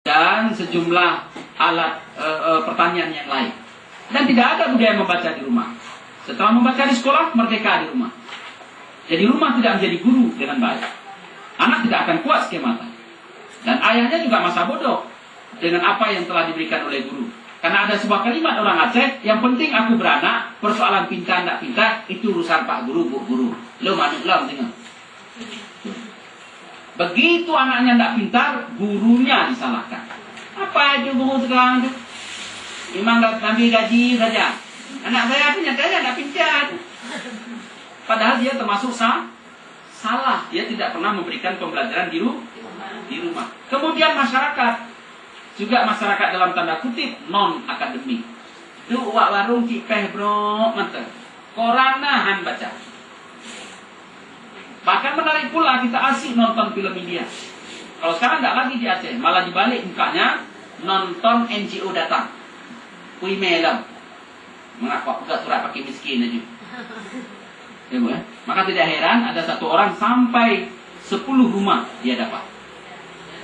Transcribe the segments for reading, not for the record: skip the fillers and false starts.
dan sejumlah alat pertanian yang lain. Dan tidak ada budaya membaca di rumah. Setelah membaca di sekolah, merdeka di rumah. Jadi rumah tidak menjadi guru dengan baik. Anak tidak akan kuat skemata. Dan ayahnya juga masa bodoh dengan apa yang telah diberikan oleh guru. Karena ada sebuah kalimat orang Aceh, yang penting aku beranak, persoalan pintar tidak pintar, itu urusan Pak Guru, Bu Guru. Lo manut lo, tengok. Begitu anaknya tidak pintar, gurunya disalahkan. Apa itu guru sekarang? Memang ambil gaji saja. Anak saya nyatanya tidak pintar. Padahal dia termasuk salah. Dia tidak pernah memberikan pembelajaran di rumah. Kemudian masyarakat, juga masyarakat dalam tanda kutip non-akademik. Itu wak warung cipeh bro, mantap. Koranahan baca. Bahkan menarik pula kita asik nonton film India. Kalau sekarang tidak lagi di Aceh, malah dibalik mukanya nonton NGO datang. Kui melam. Mengapa juga surat pakai miskin aja. Ya, maka tidak heran ada satu orang sampai 10 rumah dia dapat.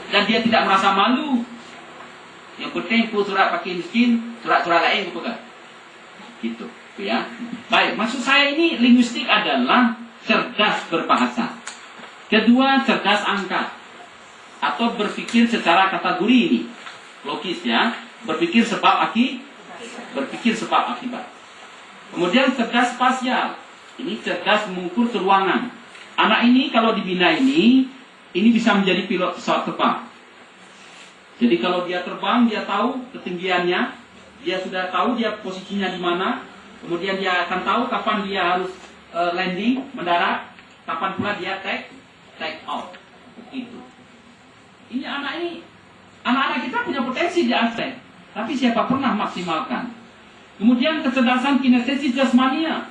Dan dia tidak merasa malu. Yang penting surat pakai miskin, surat-surat lain bukan. Gitu, ya. Baik, maksud saya ini linguistik adalah cerdas berbahasa. Kedua, cerdas angka. Atau berpikir secara kategori ini. Logis ya. Berpikir sebab akibat. Kemudian cerdas spasial. Ini cerdas mengukur keruangan. Anak ini kalau dibina ini bisa menjadi pilot pesawat terbang. Jadi kalau dia terbang, dia tahu ketinggiannya, dia sudah tahu dia posisinya di mana, kemudian dia akan tahu kapan dia harus landing, mendarat, kapan pula dia take off. Begitu. Ini anak-anak kita punya potensi di Aceh, tapi siapa pernah maksimalkan? Kemudian kecerdasan kinestesis jasmania.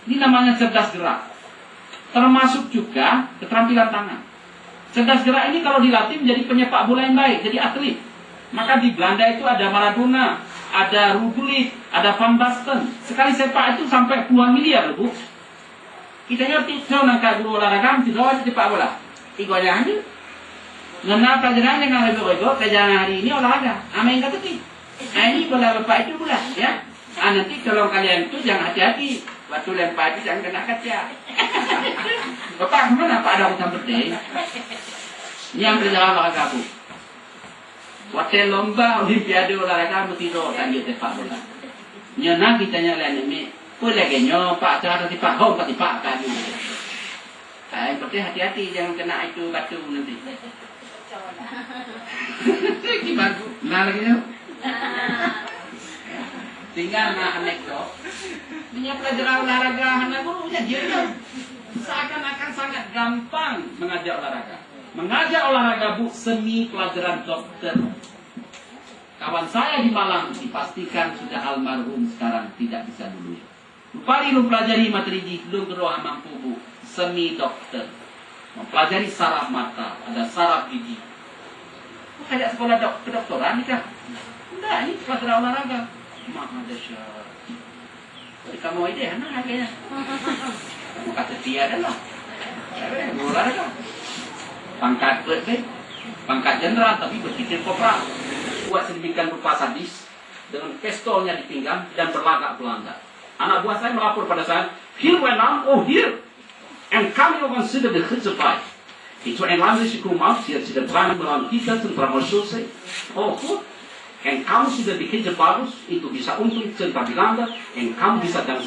Ini namanya cerdas gerak. Termasuk juga keterampilan tangan. Cerdas gerak ini kalau dilatih menjadi penyepak bola yang baik, jadi atlet. Maka di Belanda itu ada Maradona, ada Rudulik, ada Van Basten. Sekali sepak itu sampai puluhan miliar, Bu. Kita ngerti, so nangka guru olahraga, mesti lawan sepak bola. Tiga aja. Ngena pelajaran yang lebih pelajaran hari ini olahraga. Amin kata ti. Ini bola bapak itu bola, ya. Nanti kalau kalian itu jangan hati-hati. Waktu lempar itu jangan kena kaca. Bapak kemana Pak ada utang berdeh? Ini yang berjalan olahraga aku. Waktu lomba olimpiade olahraga mesti do tanya sepak bola. Nyana kita nyalain ini. Pun lagi nyo Pak cara tipak home pasti Pak kan. Yang penting hati-hati jangan kena itu batu nanti. Gimana? Nah lagi nyo. Tinggal anekdot. Punya pelajaran olahraga anak guru dia seakan-akan sangat gampang mengajak olahraga. Mengajak olahraga Bu semi pelajaran dokter. Kawan saya di Malang dipastikan sudah almarhum sekarang tidak bisa dulu. Upari mempelajari materi belum keroha mampu Bu semi dokter. Mempelajari saraf mata, ada saraf gigi. Kayak sekolah kedokteran nih kan? Enggak, ini pelajaran olahraga. Maha dahsyat. Jadi kamu ide, anak kayaknya. Kamu kata dia adalah. Olahraga. Pangkat pangkat jenderal tapi berpikir kopral. Buat sedemikian rupa sadis dengan pistolnya di pinggang dan berlagak-belagak. Anak buah saya melapor pada saya, here went on, oh here, and kami consider the crucified. Itu enlames kumau, dia sudah berani melawan kita tentara selesai. Oh, and kamu sudah bikin bagus, itu bisa untung tentara Belanda, and kamu bisa dan